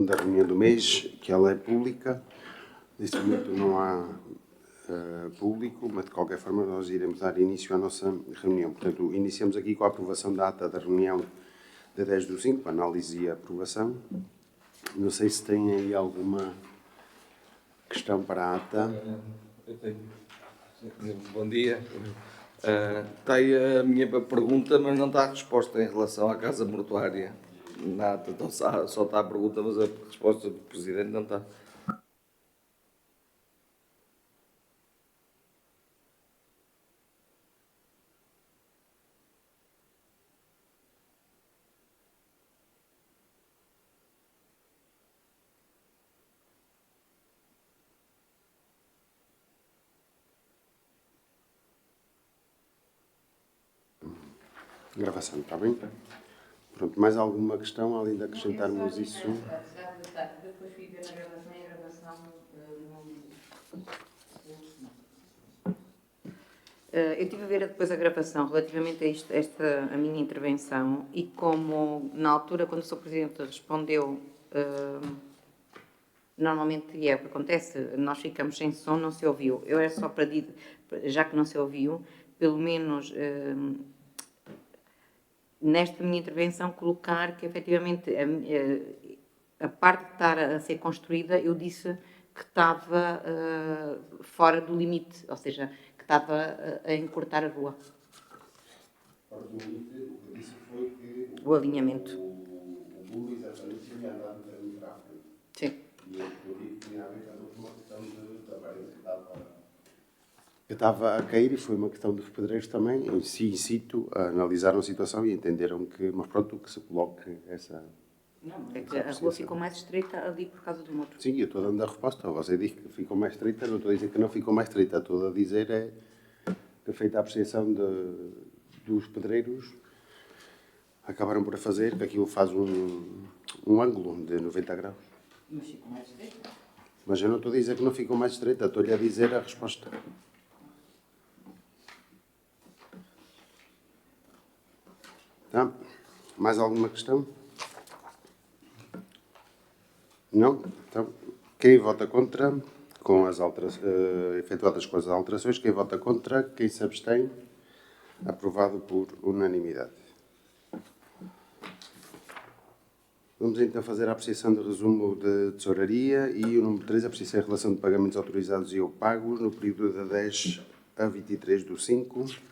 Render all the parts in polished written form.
da reunião do mês, que ela é pública. Neste momento não há público, mas de qualquer forma nós iremos dar início à nossa reunião. Portanto, iniciamos aqui com a aprovação da ata da reunião de 10/5, análise e aprovação. Não sei se tem aí alguma questão para a ata. Eu tenho. Bom dia. Está aí a minha pergunta, mas não está a resposta em relação à casa mortuária. Na ata, então só está a pergunta, mas a resposta do Presidente não está. Gravação, está bem? Pronto, mais alguma questão, além de acrescentarmos isso? Depois fui ver na gravação e a gravação não... Eu estive a ver depois a gravação relativamente a minha intervenção e como na altura, quando o Sr. Presidente respondeu, normalmente é o que acontece, nós ficamos sem som, não se ouviu. Eu era só para dizer, já que não se ouviu, pelo menos nesta minha intervenção colocar que efetivamente a parte de estar a ser construída, eu disse que estava fora do limite, ou seja, que estava a encurtar a rua. Fora do limite, o que disse foi que o alinhamento. O Google exatamente tinha andado um bocadinho para a frente. Sim. E o motivo tinha a ver com uma questão da parede que estava... Eu estava a cair e foi uma questão dos pedreiros também, em situ, analisaram a situação e entenderam que, mas pronto, que se coloque essa... Não, é que a rua ficou mais estreita ali por causa do motor. Sim, eu estou dando a resposta. Você diz que ficou mais estreita, não estou a dizer que não ficou mais estreita. Estou a dizer que feita a apreciação dos pedreiros, acabaram por fazer que aquilo faz um ângulo de 90 graus. Mas ficou mais estreita. Mas eu não estou a dizer que não ficou mais estreita, estou-lhe a dizer a resposta. Tá? Mais alguma questão? Não? Então, quem vota contra, com as efetuadas com as alterações, quem vota contra, quem se abstém, aprovado por unanimidade. Vamos então fazer a apreciação do resumo de tesouraria e o número 3, a apreciação em relação de pagamentos autorizados e ou pagos no período de 10 a 23/5.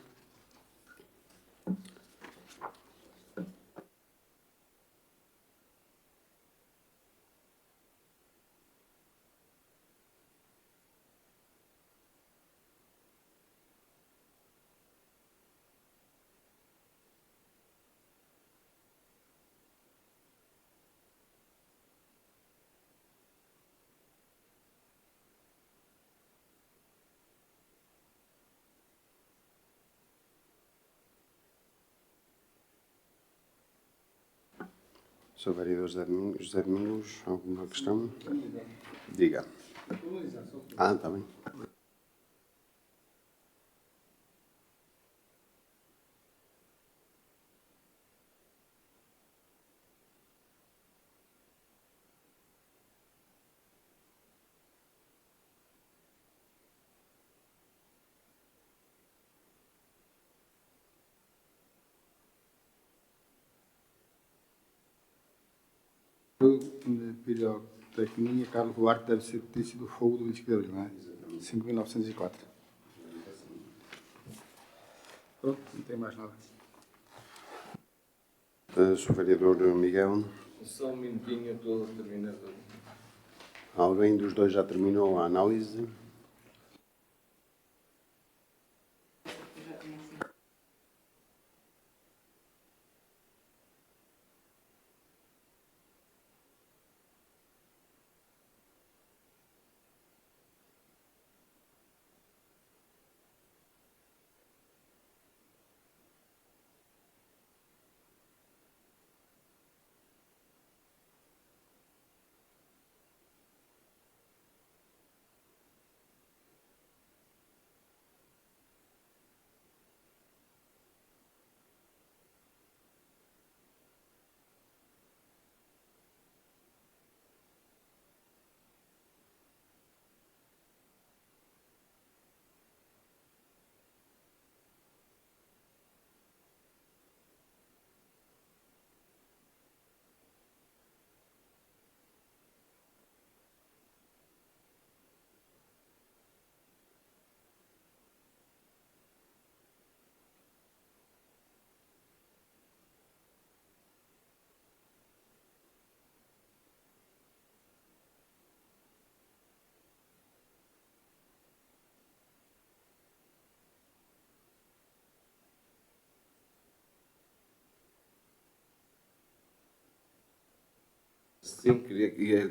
Sr. Vereador José Domingos, alguma questão? Diga. Está bem. De pirotecnia, Carlos Duarte deve ter sido o fogo do 25 de abril, não é? 5.904. Pronto, não tem mais nada. Sr. Vereador Miguel, Só um minutinho, estou terminando. alguém dos dois já terminou a análise? Sim,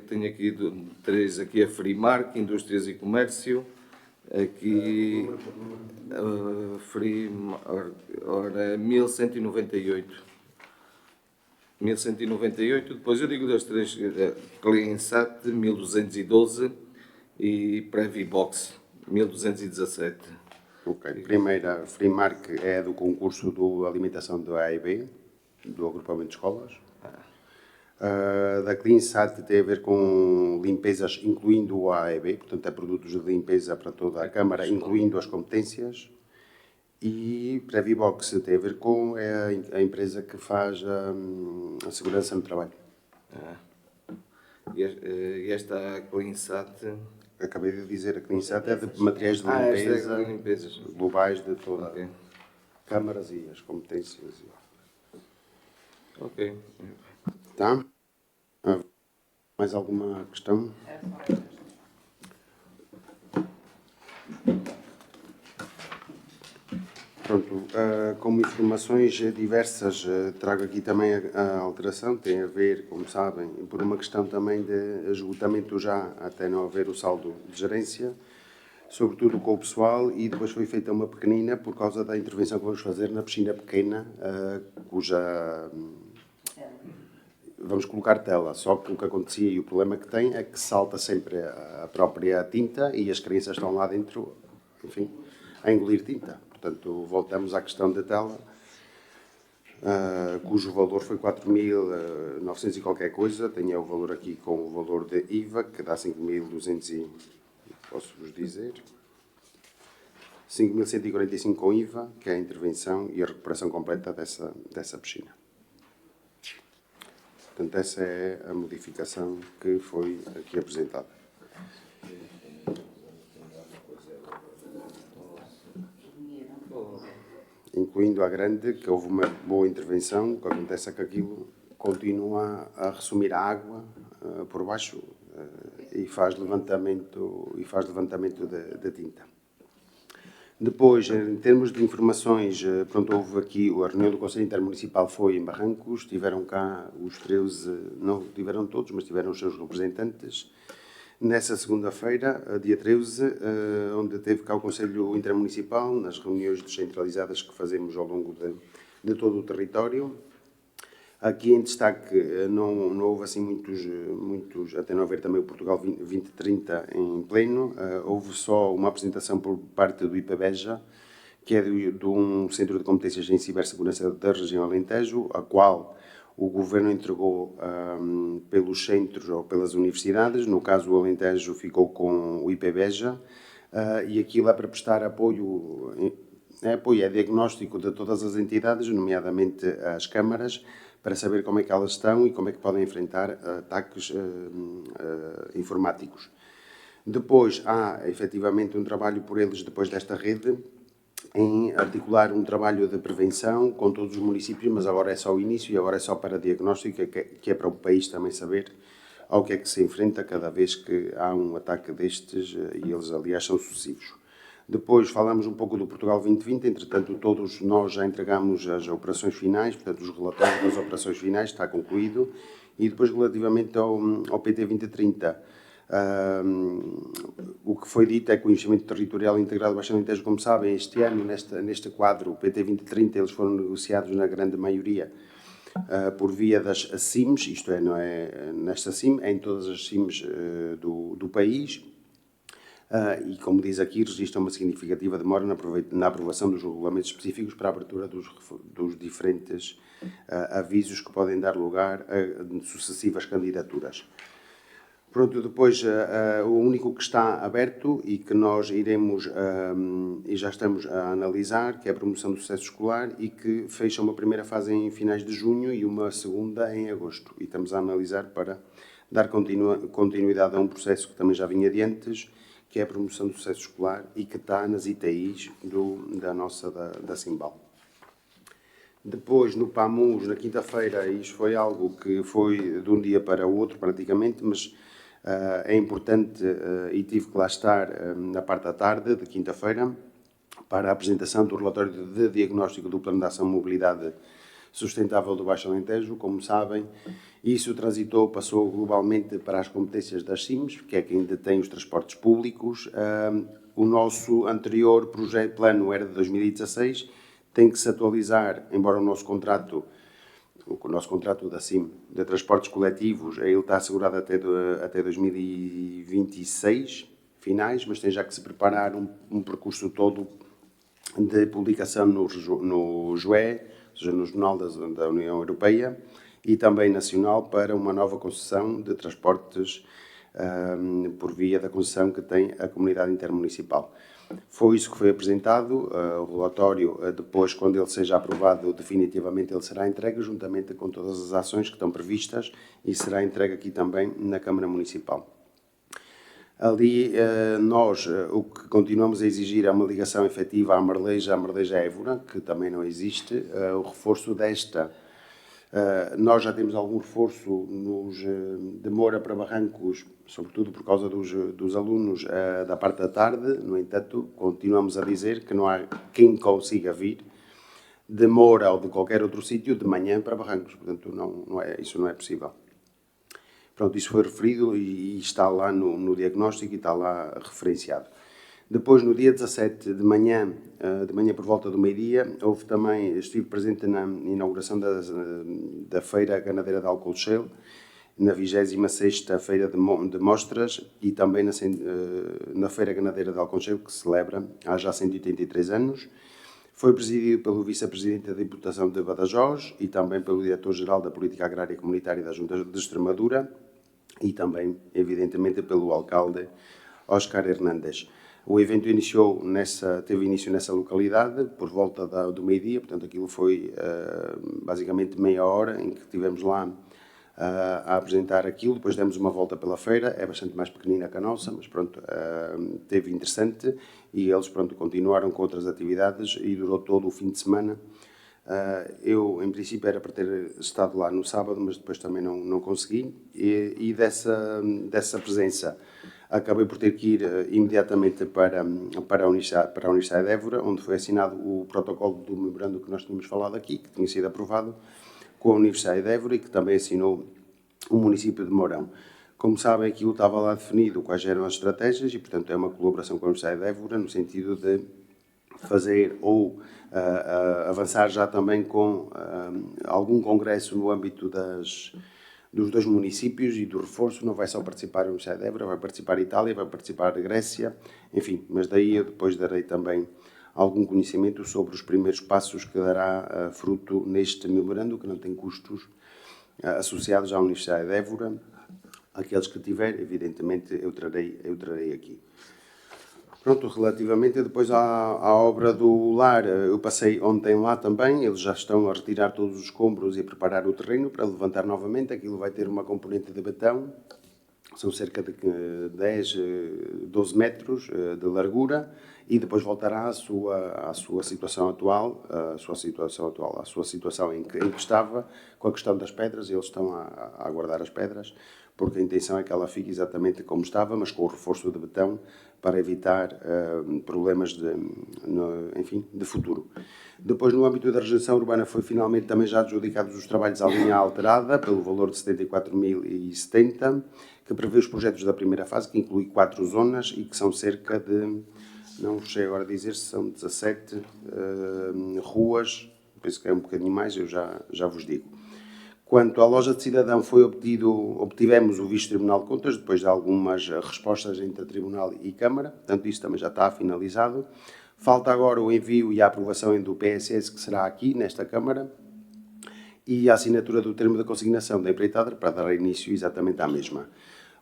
tenho aqui três, aqui a Frimark, Indústrias e Comércio, aqui ora 1198. 1198, depois eu digo das três, Cleansat 1212 e Previbox 1217. Ok. Primeira, Frimark é do concurso do Alimentação do AIB, do agrupamento de escolas. Da CleanSat tem a ver com limpezas, incluindo o AEB, portanto é produtos de limpeza para toda a Câmara, incluindo as competências. E Previbox tem a ver com a empresa que faz a segurança no trabalho. E esta CleanSat... Acabei de dizer, a CleanSat é de materiais de limpeza, esta é de limpezas globais de toda Ok. a câmaras e as competências. Ok. Tá? Mais alguma questão? Pronto, como informações diversas, trago aqui também a alteração, tem a ver, como sabem, por uma questão também de esgotamento já, até não haver o saldo de gerência, sobretudo com o pessoal, e depois foi feita uma pequenina por causa da intervenção que vamos fazer na piscina pequena, cuja... Vamos colocar tela, só que o que acontecia e o problema que tem é que salta sempre a própria tinta e as crianças estão lá dentro, enfim, a engolir tinta. Portanto, voltamos à questão da tela, cujo valor foi 4.900 e qualquer coisa. Tenho o valor aqui com o valor de IVA, que dá 5.200 e... posso-vos dizer... 5.145 com IVA, que é a intervenção e a recuperação completa dessa piscina. Portanto, essa é a modificação que foi aqui apresentada. Incluindo a grande, que houve uma boa intervenção, o que acontece é que aquilo continua a ressumir a água por baixo e faz levantamento de tinta. Depois, em termos de informações, pronto, houve aqui a reunião do Conselho Intermunicipal foi em Barrancos, tiveram cá os 13, não tiveram todos, mas tiveram os seus representantes. Nessa segunda-feira, dia 13, onde teve cá o Conselho Intermunicipal, nas reuniões descentralizadas que fazemos ao longo de todo o território. Aqui em destaque não houve assim muitos, até não haver também o Portugal 2030 em pleno, houve só uma apresentação por parte do IPBEJA, que é de um Centro de Competências em Cibersegurança da região Alentejo, a qual o Governo entregou pelos centros ou pelas universidades. No caso, o Alentejo ficou com o IPBEJA, e aquilo é para prestar apoio, é diagnóstico de todas as entidades, nomeadamente as câmaras, para saber como é que elas estão e como é que podem enfrentar ataques informáticos. Depois, há efetivamente um trabalho por eles, depois desta rede, em articular um trabalho de prevenção com todos os municípios, mas agora é só o início e agora é só para diagnóstico, que é para o país também saber ao que é que se enfrenta cada vez que há um ataque destes, e eles, aliás, são sucessivos. Depois falamos um pouco do Portugal 2020, entretanto todos nós já entregamos as operações finais, portanto os relatórios das operações finais, está concluído. E depois relativamente ao PT 2030, o que foi dito é que o investimento territorial integrado do Baixo Alentejo, como sabem, este ano, neste quadro, o PT 2030, eles foram negociados na grande maioria por via das CIMs, isto é, não é nesta CIM, é em todas as CIMs do país. E, como diz aqui, registra uma significativa demora na aprovação dos regulamentos específicos para a abertura dos diferentes avisos que podem dar lugar a sucessivas candidaturas. Pronto, depois, o único que está aberto e que nós iremos, e já estamos a analisar, que é a promoção do sucesso escolar e que fecha uma primeira fase em finais de junho e uma segunda em agosto. E estamos a analisar para dar continuidade a um processo que também já vinha de antes, que é a promoção do sucesso escolar e que está nas ITIs da Simbal. Depois, no PAMUS, na quinta-feira, isto foi algo que foi de um dia para o outro, praticamente, mas é importante e tive que lá estar na parte da tarde, de quinta-feira, para a apresentação do relatório de diagnóstico do Plano de Ação de Mobilidade sustentável do Baixo Alentejo, como sabem. Isso passou globalmente para as competências das CIMs, que é quem detém os transportes públicos. O nosso anterior plano era de 2016, tem que se atualizar, embora o nosso contrato da CIM, de transportes coletivos, ele está assegurado até 2026, finais, mas tem já que se preparar um percurso todo de publicação no JUE, ou seja, no Jornal da União Europeia, e também nacional, para uma nova concessão de transportes por via da concessão que tem a Comunidade Intermunicipal. Foi isso que foi apresentado, o relatório, depois, quando ele seja aprovado definitivamente, ele será entregue juntamente com todas as ações que estão previstas e será entregue aqui também na Câmara Municipal. Ali, nós, o que continuamos a exigir é uma ligação efetiva à Marleja-Évora, que também não existe, o reforço desta. Nós já temos algum reforço de Moura para Barrancos, sobretudo por causa dos alunos da parte da tarde. No entanto, continuamos a dizer que não há quem consiga vir de Moura ou de qualquer outro sítio de manhã para Barrancos. Portanto, isso não é possível. Pronto, isso foi referido e está lá no diagnóstico e está lá referenciado. Depois, no dia 17 de manhã por volta do meio-dia, estive presente na inauguração da Feira Ganadeira de Alcochel, na 26ª Feira de Mostras e também na Feira Ganadeira de Alcochel, que se celebra há já 183 anos. Foi presidido pelo Vice-Presidente da Diputação de Badajoz e também pelo Diretor-Geral da Política Agrária e Comunitária da Junta de Extremadura e também, evidentemente, pelo Alcalde Óscar Hernández. O evento teve início nessa localidade, por volta do meio-dia, portanto, aquilo foi basicamente meia hora em que estivemos lá a apresentar aquilo, depois demos uma volta pela feira, é bastante mais pequenina que a nossa, mas pronto, teve interessante e eles, pronto, continuaram com outras atividades e durou todo o fim de semana. Eu, em princípio, era para ter estado lá no sábado, mas depois também não consegui, e dessa presença acabei por ter que ir imediatamente para a Universidade de Évora, onde foi assinado o protocolo do memorando que nós tínhamos falado aqui, que tinha sido aprovado com a Universidade de Évora e que também assinou o município de Mourão. Como sabem, aquilo estava lá definido quais eram as estratégias e, portanto, é uma colaboração com a Universidade de Évora no sentido de fazer ou avançar já também com algum congresso no âmbito dos dois municípios e do reforço. Não vai só participar a Universidade de Évora, vai participar a Itália, vai participar a Grécia, enfim, mas daí eu depois darei também algum conhecimento sobre os primeiros passos que dará fruto neste memorando, que não tem custos associados à Universidade de Évora. Aqueles que tiver, evidentemente, eu trarei aqui. Pronto, relativamente depois à obra do lar, eu passei ontem lá também, eles já estão a retirar todos os escombros e a preparar o terreno para levantar novamente. Aquilo vai ter uma componente de betão, são cerca de 12 metros de largura, e depois voltará à sua situação atual, à sua situação em que estava, com a questão das pedras. Eles estão a aguardar as pedras, porque a intenção é que ela fique exatamente como estava, mas com o reforço de betão, para evitar problemas de futuro. Depois, no âmbito da regeneração urbana, foi finalmente também já adjudicados os trabalhos à linha alterada, pelo valor de 74.070, que prevê os projetos da primeira fase, que inclui 4 zonas e que são cerca de, não sei agora dizer se são 17 ruas, penso que é um bocadinho mais, eu já vos digo. Quanto à loja de cidadão, obtivemos o visto Tribunal de Contas, depois de algumas respostas entre Tribunal e Câmara, portanto isso também já está finalizado. Falta agora o envio e a aprovação do PSS, que será aqui, nesta Câmara, e a assinatura do termo de consignação da empreitada, para dar início exatamente à mesma.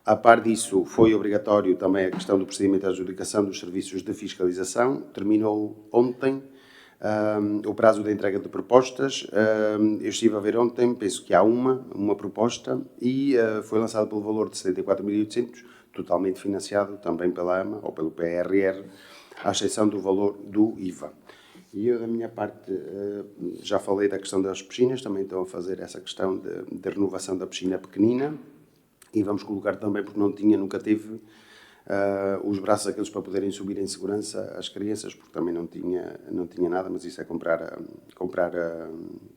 A par disso, foi obrigatório também a questão do procedimento de adjudicação dos serviços de fiscalização. Terminou ontem o prazo de entrega de propostas. Eu estive a ver ontem, penso que há uma proposta, e foi lançada pelo valor de 74.800, totalmente financiado também pela AMA ou pelo PRR, à exceção do valor do IVA. E eu, da minha parte, já falei da questão das piscinas, também estou a fazer essa questão de renovação da piscina pequenina, e vamos colocar também, porque nunca teve, os braços aqueles para poderem subir em segurança as crianças, porque também não tinha nada, mas isso é comprar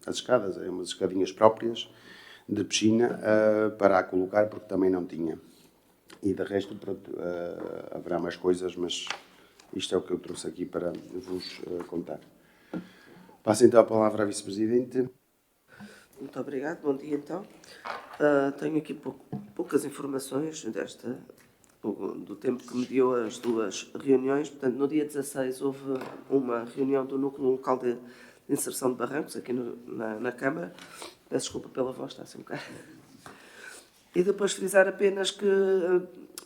as escadas, é umas escadinhas próprias de piscina para a colocar, porque também não tinha. E de resto, pronto, haverá mais coisas, mas isto é o que eu trouxe aqui para vos contar. Passo então a palavra à Vice-Presidente. Muito obrigado, bom dia então. Tenho aqui poucas informações do tempo que me deu as duas reuniões. Portanto, no dia 16 houve uma reunião do Núcleo Local de Inserção de Barrancos, aqui na Câmara. Peço desculpa pela voz, está assim um bocado. E depois frisar apenas que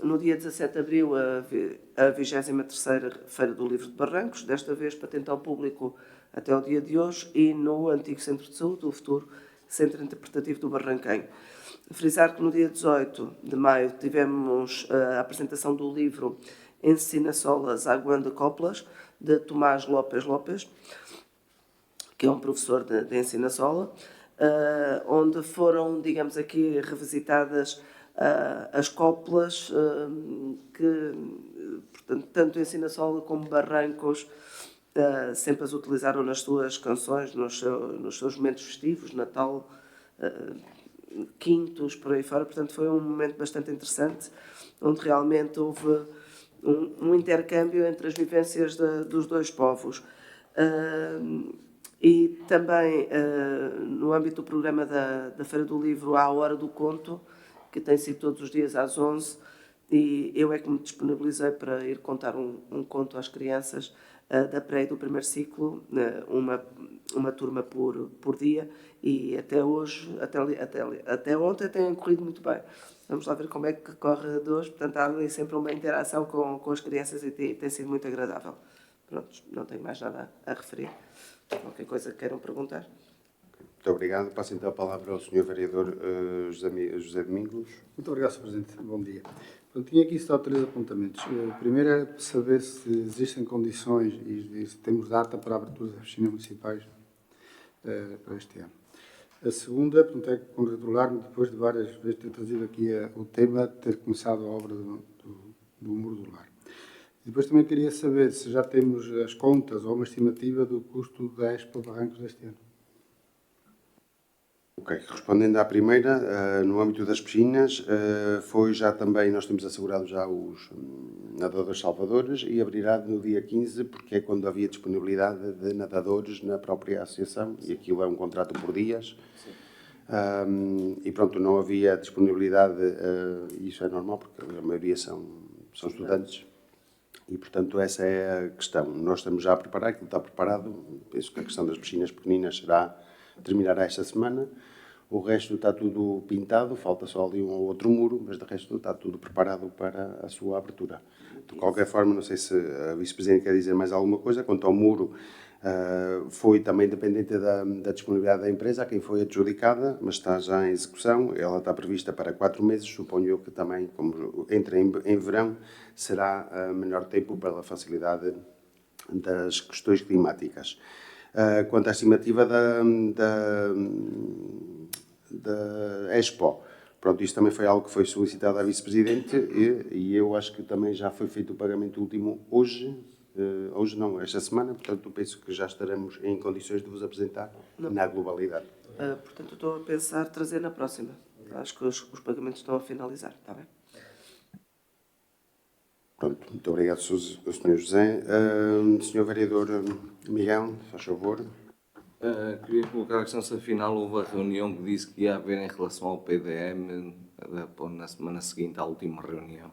no dia 17 de abril a 23ª Feira do Livro de Barrancos, desta vez patente ao público até o dia de hoje, e no antigo Centro de Saúde, o futuro Centro Interpretativo do Barranquenho. Frisar que no dia 18 de maio tivemos a apresentação do livro Ensina Solas Aguando Coplas, de Tomás Lopes, que é um professor de Ensina Sola, onde foram, digamos aqui, revisitadas as coplas que, portanto, tanto Ensina Sola como Barrancos sempre as utilizaram nas suas canções, nos seus momentos festivos, Natal, quintos, por aí fora. Portanto, foi um momento bastante interessante, onde realmente houve um intercâmbio entre as vivências dos dois povos. E também, no âmbito do programa da Feira do Livro, há a Hora do Conto, que tem sido todos os dias às 11, e eu é que me disponibilizei para ir contar um conto às crianças da pré e do primeiro ciclo, uma turma por dia, e até hoje, até ontem, tem corrido muito bem. Vamos lá ver como é que corre de hoje. Portanto, há ali sempre uma interação com as crianças e tem sido muito agradável. Pronto, não tenho mais nada a referir. Qualquer coisa que queiram perguntar. Muito obrigado. Passo então a palavra ao Sr. Vereador José Domingos. Muito obrigado, Sr. Presidente. Bom dia. Eu tinha aqui só 3 apontamentos. O primeiro é saber se existem condições e se temos data para a abertura das piscinas municipais para este ano. A segunda, portanto, é congratular-me, depois de várias vezes ter trazido aqui o tema, ter começado a obra do Muro do Lar. Depois também queria saber se já temos as contas ou uma estimativa do custo da Expo Barrancos deste ano. Ok, respondendo à primeira, no âmbito das piscinas, foi já também, nós temos assegurado já os nadadores salvadores e abrirá no dia 15, porque é quando havia disponibilidade de nadadores na própria associação, e aquilo é um contrato por dias. E pronto, não havia disponibilidade, e isso é normal, porque a maioria são estudantes. E, portanto, essa é a questão. Nós estamos já a preparar, aquilo está preparado. Penso que a questão das piscinas pequeninas terminará esta semana. O resto está tudo pintado, falta só ali um ou outro muro, mas de resto está tudo preparado para a sua abertura. De qualquer forma, não sei se a Vice-Presidente quer dizer mais alguma coisa. Quanto ao muro, foi também dependente da disponibilidade da empresa, a quem foi adjudicada, mas está já em execução. Ela está prevista para 4 meses, suponho eu que também, como entra em verão, será menor tempo pela facilidade das questões climáticas. Quanto à estimativa da Expo, pronto, isto também foi algo que foi solicitado à Vice-Presidente e eu acho que também já foi feito o pagamento último hoje não, esta semana, portanto penso que já estaremos em condições de vos apresentar na globalidade. Portanto, estou a pensar trazer na próxima. Acho que os pagamentos estão a finalizar, está bem? Pronto, muito obrigado, Sr. José. Sr. Vereador Miguel, faz favor. Queria colocar a questão se afinal houve a reunião que disse que ia haver em relação ao PDM na semana seguinte à última reunião.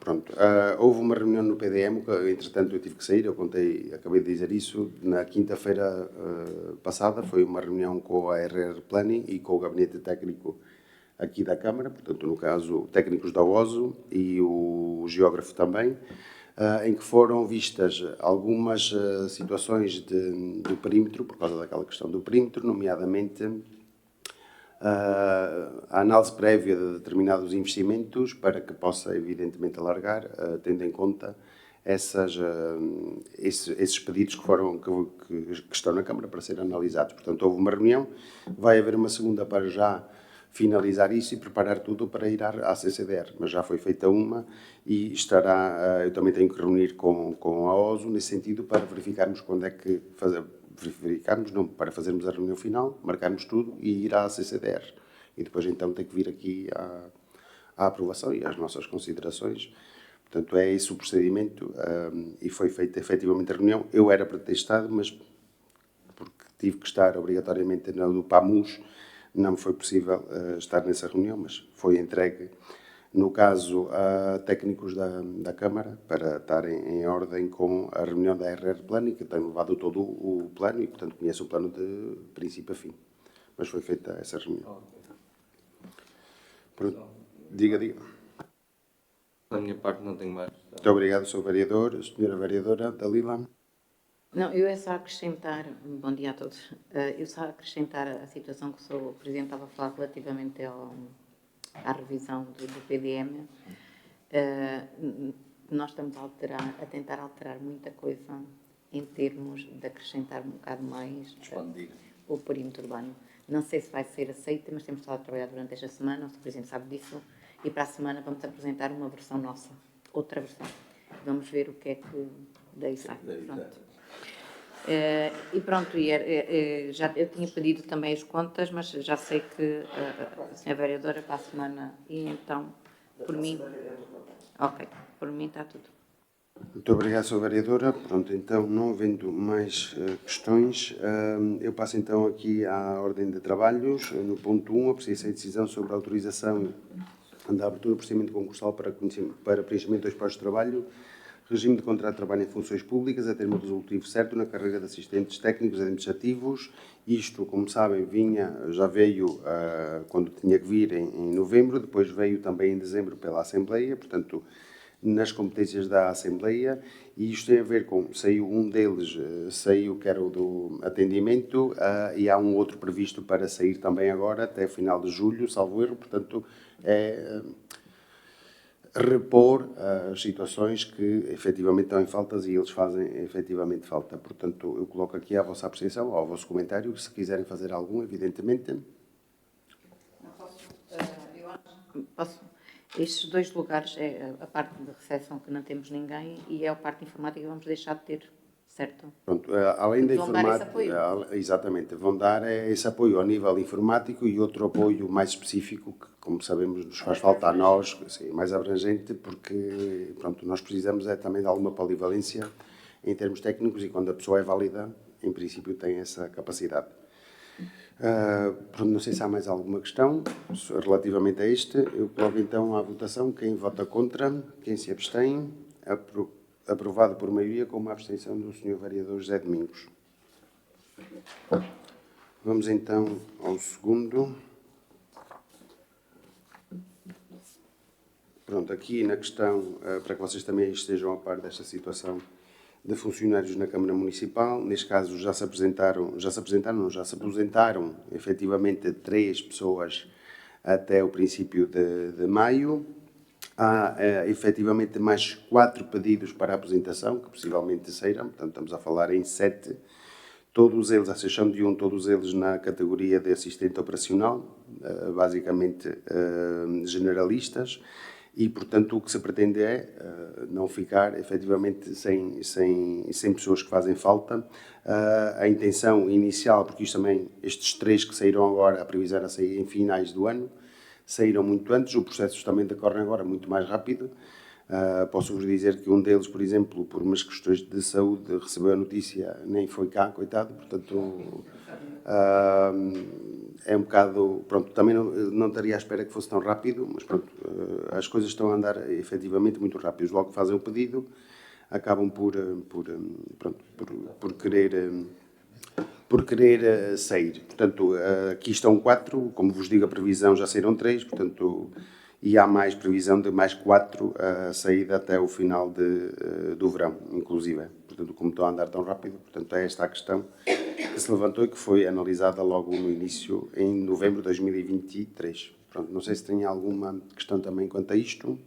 Pronto, houve uma reunião no PDM, que, entretanto eu tive que sair, acabei de dizer isso, na quinta-feira passada, foi uma reunião com a RR Planning e com o gabinete técnico aqui da Câmara, portanto, no caso, técnicos da OSO e o geógrafo também, em que foram vistas algumas situações do perímetro, por causa daquela questão do perímetro, nomeadamente a análise prévia de determinados investimentos para que possa, evidentemente, alargar, tendo em conta esses pedidos que estão na Câmara para serem analisados. Portanto, houve uma reunião, vai haver uma segunda para já finalizar isso e preparar tudo para ir à CCDR. Mas já foi feita uma e estará, eu também tenho que reunir com a OSO nesse sentido para verificarmos quando é que para fazermos a reunião final, marcarmos tudo e ir à CCDR. E depois então tem que vir aqui à aprovação e às nossas considerações. Portanto, é esse o procedimento e foi feita efetivamente a reunião. Eu era para ter estado, mas porque tive que estar obrigatoriamente no PAMUS, não foi possível estar nessa reunião, mas foi entregue, no caso, a técnicos da Câmara para estarem em ordem com a reunião da RR Plano, que tem levado todo o plano e, portanto, conhece o plano de princípio a fim. Mas foi feita essa reunião. Pronto. Diga. Da minha parte não tenho mais. Muito obrigado, Sr. Vereador. Senhora Vereadora Dalila. Não, eu é só acrescentar, bom dia a todos, eu só acrescentar a situação que o Sr. Presidente estava a falar relativamente à revisão do PDM. Nós estamos a tentar alterar muita coisa em termos de acrescentar um bocado mais o perímetro urbano. Não sei se vai ser aceita, mas temos estado a trabalhar durante esta semana, o Sr. Presidente sabe disso, e para a semana vamos apresentar uma versão nossa, outra versão. Vamos ver o que é que daí sai. Pronto. E pronto, já eu tinha pedido também as contas, mas já sei que a senhora vereadora para a semana, e então, por mim, ok, por mim está tudo. Muito obrigado, Sra. Vereadora. Pronto, então, não havendo mais questões, eu passo então aqui à ordem de trabalhos. No ponto 1, apreciação e decisão sobre a autorização da abertura do procedimento concursal para preenchimento dos postos de trabalho, regime de contrato de trabalho em funções públicas, a termo resolutivo certo na carreira de assistentes técnicos administrativos. Isto, como sabem, já veio quando tinha que vir em novembro, depois veio também em dezembro pela Assembleia, portanto, nas competências da Assembleia, e isto tem a ver com, saiu um deles, que era o do atendimento, e há um outro previsto para sair também agora, até final de julho, salvo erro, portanto, repor as situações que efetivamente estão em faltas e eles fazem efetivamente falta. Portanto, eu coloco aqui à vossa apreciação, ao vosso comentário, se quiserem fazer algum, evidentemente. Posso? Estes dois lugares é a parte de recepção que não temos ninguém e é a parte informática que vamos deixar de ter, certo? Pronto, além da informática, dar esse apoio. Exatamente, vão dar esse apoio ao nível informático e outro apoio mais específico que, como sabemos, nos faz falta a nós, assim, mais abrangente, porque pronto, nós precisamos também de alguma polivalência em termos técnicos e quando a pessoa é válida, em princípio tem essa capacidade. Pronto, não sei se há mais alguma questão relativamente a este. Eu coloco então à votação quem vota contra, quem se abstém. Aprovado por maioria com uma abstenção do Sr. Vereador José Domingos. Vamos então ao segundo. Pronto, aqui na questão, para que vocês também estejam a par desta situação de funcionários na Câmara Municipal, neste caso já se aposentaram efetivamente 3 pessoas até o princípio de maio. Há efetivamente mais 4 pedidos para a aposentação, que possivelmente sairão, portanto estamos a falar em 7, todos eles, à exceção de um, todos eles na categoria de assistente operacional, basicamente generalistas, e portanto o que se pretende é não ficar efetivamente sem pessoas que fazem falta. A intenção inicial, porque estes 3 que saíram agora, a previsão era sair em finais do ano, saíram muito antes, os processos também decorrem agora muito mais rápido. Posso-vos dizer que um deles, por exemplo, por umas questões de saúde, recebeu a notícia, nem foi cá, coitado, portanto, é um bocado, pronto, também não estaria à espera que fosse tão rápido, mas pronto, as coisas estão a andar efetivamente muito rápido. Logo que fazem o pedido, acabam por querer sair. Portanto, aqui estão 4, como vos digo, a previsão já saíram 3, portanto, e há mais previsão de mais 4 a saída até o final do verão, inclusive. Portanto, como estão a andar tão rápido, portanto, é esta a questão que se levantou e que foi analisada logo no início, em novembro de 2023. Pronto, não sei se tem alguma questão também quanto a isto.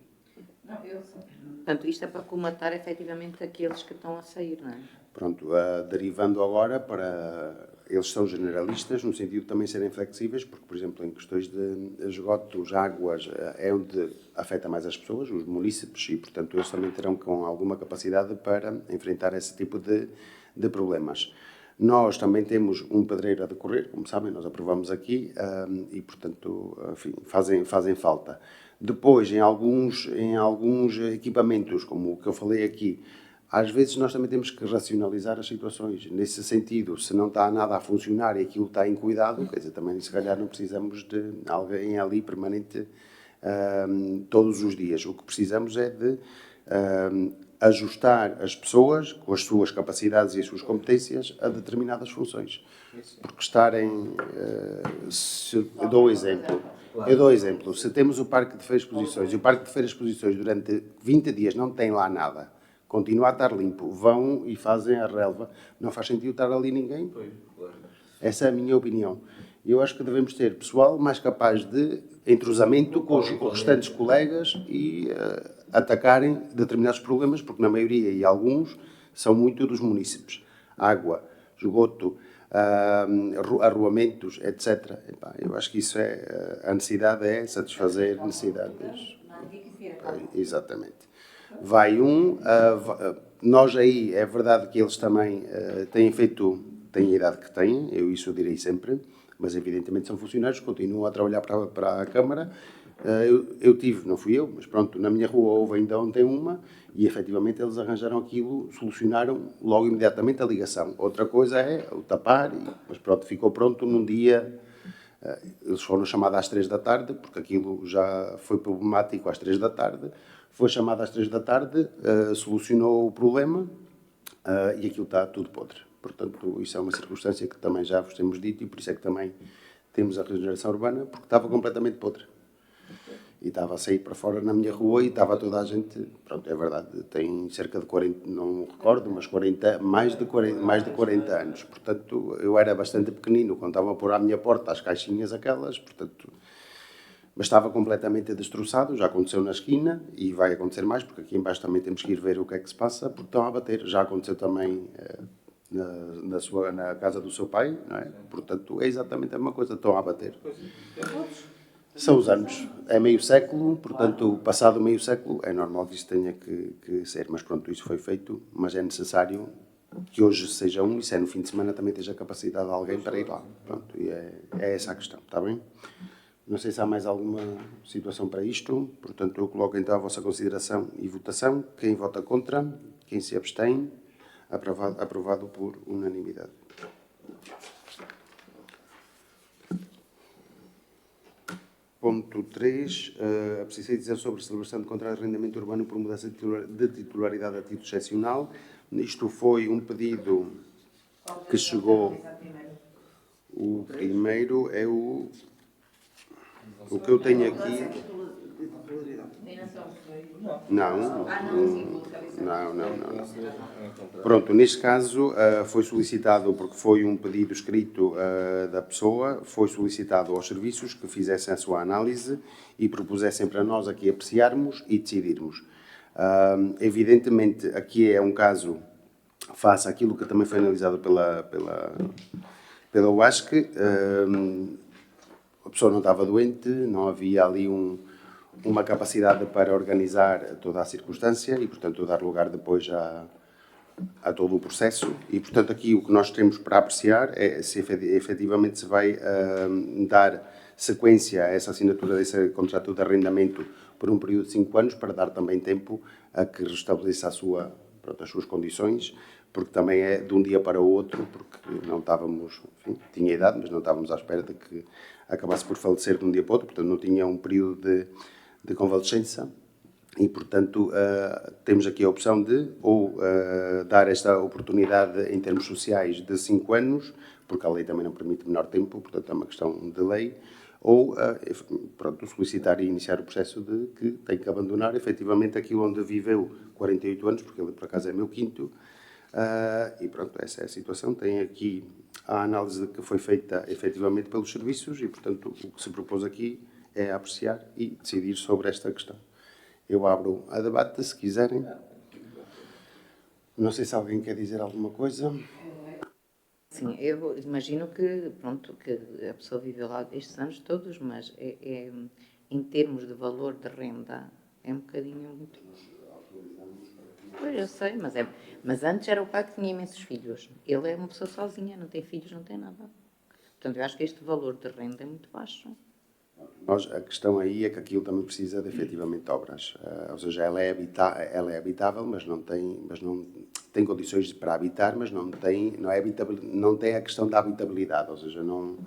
Não, eu sei. Portanto, isto é para comatar efetivamente aqueles que estão a sair, não é? Pronto, derivando agora para eles são generalistas, no sentido de também serem flexíveis, porque, por exemplo, em questões de esgotos, águas, é onde afeta mais as pessoas, os munícipes, e, portanto, eles também terão com alguma capacidade para enfrentar esse tipo de problemas. Nós também temos um pedreiro a decorrer, como sabem, nós aprovamos aqui, e, portanto, enfim, fazem falta. Depois, em alguns equipamentos, como o que eu falei aqui, às vezes nós também temos que racionalizar as situações. Nesse sentido, se não está nada a funcionar e aquilo está em cuidado, quer dizer, também se calhar não precisamos de alguém ali permanente todos os dias. O que precisamos é de ajustar as pessoas, com as suas capacidades e as suas competências, a determinadas funções. Porque estarem... eu dou exemplo. Se temos o Parque de Feiras e Exposições e o Parque de Feiras e Exposições durante 20 dias não tem lá nada, continua a estar limpo, vão e fazem a relva, não faz sentido estar ali ninguém. Essa é a minha opinião. Eu acho que devemos ter pessoal mais capaz de entrosamento com os restantes colegas e atacarem determinados problemas, porque na maioria e alguns são muito dos munícipes. Água, esgoto, arruamentos, etc. Eu acho que isso a necessidade é satisfazer necessidades. Exatamente. Vai nós aí, é verdade que eles também têm a idade que têm, isso eu direi sempre, mas evidentemente são funcionários, continuam a trabalhar para a Câmara. Eu tive, não fui eu, mas pronto, na minha rua houve ainda ontem uma, e efetivamente eles arranjaram aquilo, solucionaram logo imediatamente a ligação. Outra coisa é o tapar, mas pronto, ficou pronto num dia. Eles foram chamados às 3 da tarde, porque aquilo já foi problemático às 3 da tarde. Foi chamado às 3 da tarde, solucionou o problema e aquilo está tudo podre. Portanto, isso é uma circunstância que também já vos temos dito e por isso é que também temos a regeneração urbana, porque estava completamente podre. E estava a sair para fora na minha rua e estava toda a gente, pronto, é verdade, tem cerca de 40, não me recordo, mas mais de 40 anos. Portanto, eu era bastante pequenino quando estava a pôr à minha porta as caixinhas aquelas, portanto, mas estava completamente destroçado, já aconteceu na esquina e vai acontecer mais, porque aqui embaixo também temos que ir ver o que é que se passa, porque estão a bater. Já aconteceu também na casa do seu pai, não é? Portanto, é exatamente a mesma coisa, estão a bater. São os anos, é meio século, portanto, passado meio século, é normal que isso tenha que ser. Mas pronto, isso foi feito, mas é necessário que hoje seja e se é no fim de semana também esteja a capacidade de alguém para ir lá. Pronto, e é essa a questão, está bem? Não sei se há mais alguma situação para isto, portanto, eu coloco então a vossa consideração e votação. Quem vota contra, quem se abstém, aprovado por unanimidade. Ponto 3, a decisão sobre a celebração de contrato de arrendamento urbano por mudança de titularidade a título excepcional. Isto foi um pedido que chegou. O primeiro é o que eu tenho aqui. Não. Pronto, neste caso foi solicitado, porque foi um pedido escrito da pessoa, foi solicitado aos serviços que fizessem a sua análise e propusessem para nós aqui apreciarmos e decidirmos. Evidentemente, aqui é um caso, face àquilo que também foi analisado pela UASC, a pessoa não estava doente, não havia ali uma capacidade para organizar toda a circunstância e, portanto, dar lugar depois a todo o processo. E, portanto, aqui o que nós temos para apreciar é se efetivamente se vai dar sequência a essa assinatura desse contrato de arrendamento por um período de 5 anos, para dar também tempo a que restabeleça as suas condições, porque também é de um dia para o outro, porque não estávamos, enfim, tinha idade, mas não estávamos à espera de que acabasse por falecer de um dia para o outro, portanto não tinha um período de convalescença e, portanto, temos aqui a opção de ou dar esta oportunidade em termos sociais de 5 anos, porque a lei também não permite menor tempo, portanto é uma questão de lei, ou pronto, solicitar e iniciar o processo de que tem que abandonar efetivamente aquilo onde viveu 48 anos, porque ele por acaso é meu quinto, e pronto, essa é a situação. Tem aqui a análise que foi feita efetivamente pelos serviços e, portanto, o que se propôs aqui é apreciar e decidir sobre esta questão. Eu abro a debate, se quiserem. Não sei se alguém quer dizer alguma coisa. Sim, eu imagino que, pronto, que a pessoa viveu lá estes anos todos, mas em termos de valor de renda, é um bocadinho muito... Pois, eu sei, mas antes era o pai que tinha imensos filhos. Ele é uma pessoa sozinha, não tem filhos, não tem nada. Portanto, eu acho que este valor de renda é muito baixo. A questão aí é que aquilo também precisa de efetivamente obras. Ou seja, ela é habitável, mas não tem condições para habitar, mas não tem a questão da habitabilidade. Ou seja, não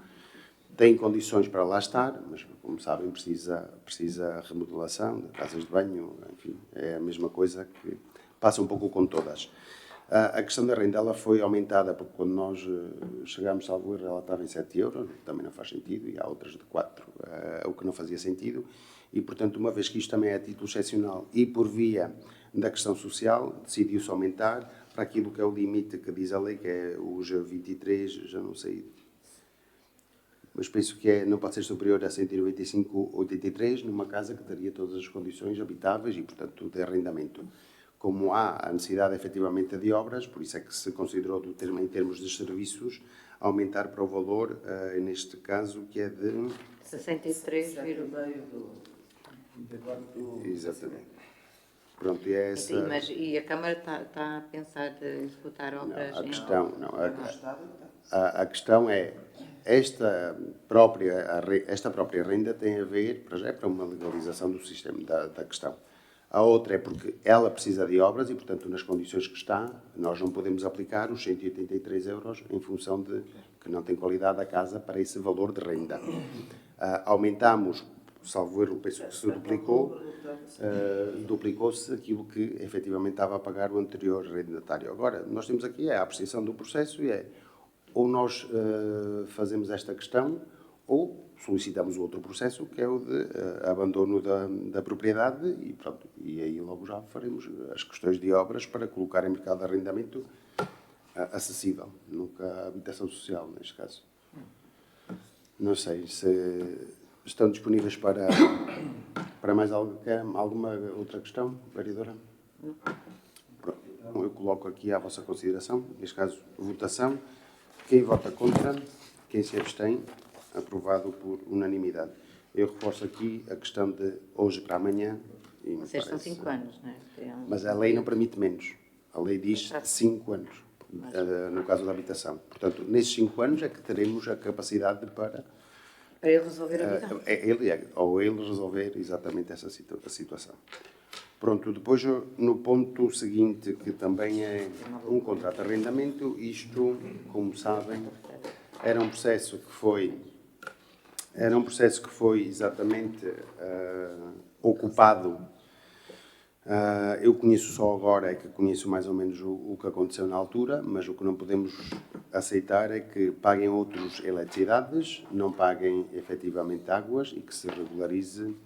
tem condições para lá estar, mas, como sabem, precisa remodelação de casas de banho, enfim, é a mesma coisa que passa um pouco com todas. A questão da renda, ela foi aumentada, porque quando nós chegámos ao erro, ela estava em 7 euros, também não faz sentido, e há outras de 4, o que não fazia sentido. E, portanto, uma vez que isto também é a título excepcional e por via da questão social, decidiu-se aumentar para aquilo que é o limite que diz a lei, que é os 23, já não sei, mas penso que não pode ser superior a 195,83 numa casa que teria todas as condições habitáveis e, portanto, de arrendamento. Como há a necessidade, efetivamente, de obras, por isso é que se considerou, em termos de serviços, aumentar para o valor, neste caso, que é de... 63, Exatamente. Pronto, e é essa... e a Câmara está a pensar de executar obras Não, em... a questão é, esta própria renda tem a ver, para uma legalização do sistema, da questão. A outra é porque ela precisa de obras e, portanto, nas condições que está, nós não podemos aplicar os 183 euros em função de que não tem qualidade a casa para esse valor de renda. Aumentamos, salvo erro, penso que se duplicou-se aquilo que efetivamente estava a pagar o anterior arrendatário. Agora, nós temos aqui a apreciação do processo e ou nós fazemos esta questão ou solicitamos o outro processo, que é o de abandono da propriedade e pronto. E aí logo já faremos as questões de obras para colocar em mercado de arrendamento acessível, nunca a habitação social, neste caso. Não sei se estão disponíveis para mais alguma outra questão, vereadora? Pronto. Então, eu coloco aqui à vossa consideração, neste caso, votação. Quem vota contra, quem se abstém, aprovado por unanimidade. Eu reforço aqui a questão de hoje para amanhã. Vocês são 5 anos, não é? Mas a lei não permite menos. A lei diz 5 anos, no caso da habitação. Portanto, nesses 5 anos é que teremos a capacidade para ele resolver a vida. ou ele resolver exatamente essa situação. Pronto, depois no ponto seguinte, que também é um contrato de arrendamento, isto, como sabem, era um processo que foi exatamente ocupado. Eu conheço só agora, é que conheço mais ou menos o que aconteceu na altura, mas o que não podemos aceitar é que paguem outros eletricidades, não paguem efetivamente águas e que se regularize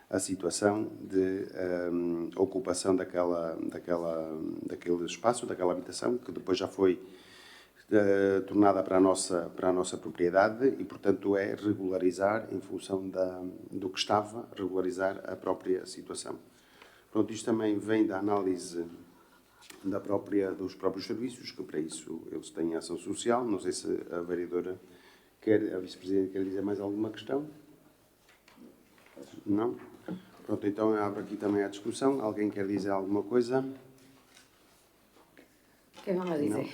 a situação de ocupação daquele espaço, daquela habitação, que depois já foi tornada para a nossa propriedade e, portanto, é regularizar, em função do que estava, regularizar a própria situação. Pronto, isto também vem da análise dos próprios serviços, que para isso eles têm ação social. Não sei se a vereadora a vice-presidente quer dizer mais alguma questão? Não? Pronto, então eu abro aqui também a discussão. Alguém quer dizer alguma coisa? O que vão dizer? Não.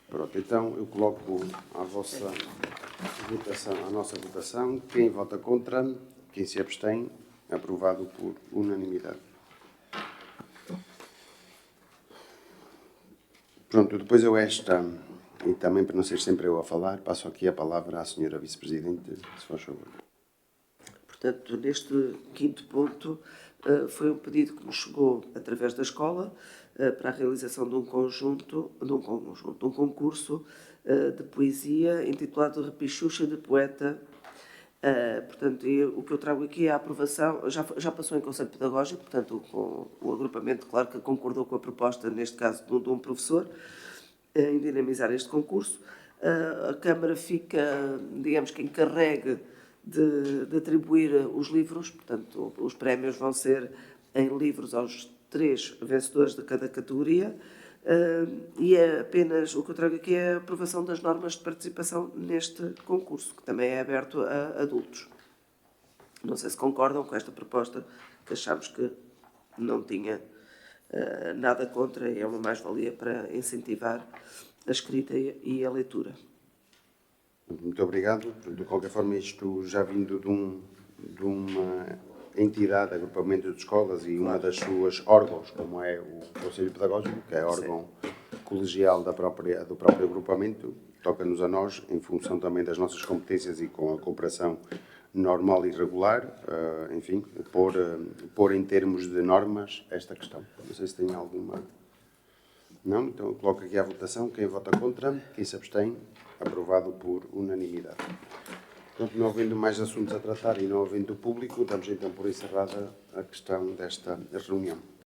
Pronto, então eu coloco à vossa votação, à nossa votação. Quem vota contra, quem se abstém, aprovado por unanimidade. Pronto, depois e também para não ser sempre eu a falar, passo aqui a palavra à senhora vice-presidente, se faz favor. Portanto, neste 5º ponto, foi um pedido que nos chegou através da escola para a realização de um concurso de poesia intitulado Repichucha de Poeta. Portanto, o que eu trago aqui é a aprovação, já passou em Conselho Pedagógico, portanto, com o agrupamento, claro, que concordou com a proposta, neste caso, de um professor, em dinamizar este concurso. A Câmara fica, digamos que encarregue de atribuir os livros, portanto, os prémios vão ser em livros aos 3 vencedores de cada categoria. E é apenas, o que eu trago aqui é a aprovação das normas de participação neste concurso, que também é aberto a adultos. Não sei se concordam com esta proposta, que achamos que não tinha nada contra e é uma mais-valia para incentivar a escrita e a leitura. Muito obrigado. De qualquer forma, isto já vindo de uma entidade, agrupamento de escolas e uma das suas órgãos, como é o Conselho Pedagógico, que é órgão colegial do próprio agrupamento, toca-nos a nós, em função também das nossas competências e com a cooperação normal e regular, enfim, pôr em termos de normas esta questão. Não sei se tem alguma... Não? Então eu coloco aqui à votação. Quem vota contra? Quem se abstém? Aprovado por unanimidade. Portanto, não havendo mais assuntos a tratar e não havendo público, damos então por encerrada a questão desta reunião.